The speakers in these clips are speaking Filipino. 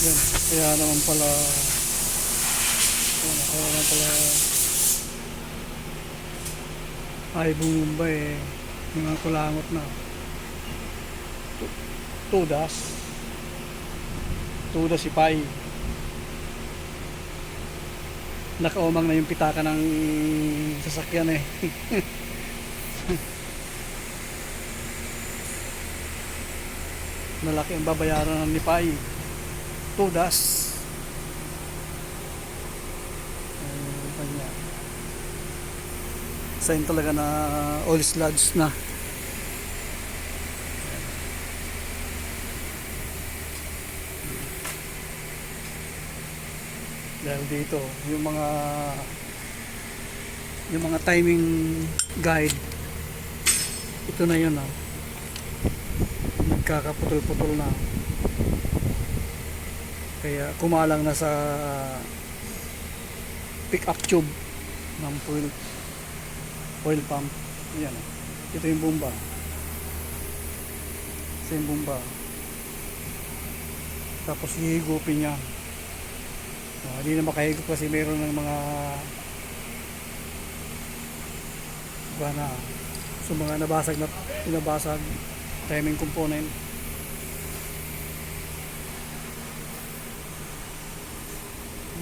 Yan. Kaya naman pala, yan, kaya naman pala ay bumumba eh. Mga kulangot na. Tudas. Tudas si Pai. Nakaumang na yung pitaka ng sasakyan eh. Malaki ang babayaran ni Pai. Tudas. Kanya. Sign talaga na all sludge na. Dahil dito yung mga timing guide, ito na yun, nagkakaputol-putol na, kaya kumalang na sa pick up tube ng oil pump. Yan, ito yung bomba, tapos hihigupin niya. Hindi na makahigop kasi mayroon ng mga so mga nabasag timing component.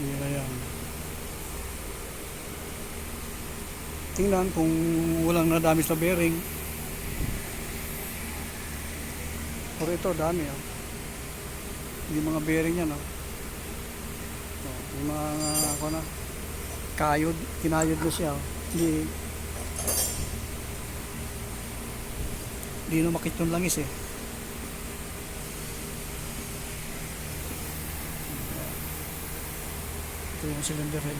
Yan na yan. Tingnan kung walang nadami sa bearing. Pero ito dami yung mga bearing yan yung mga kayod, kinayod na siya hindi na makit yung langis eh. Ito yung cylinder head.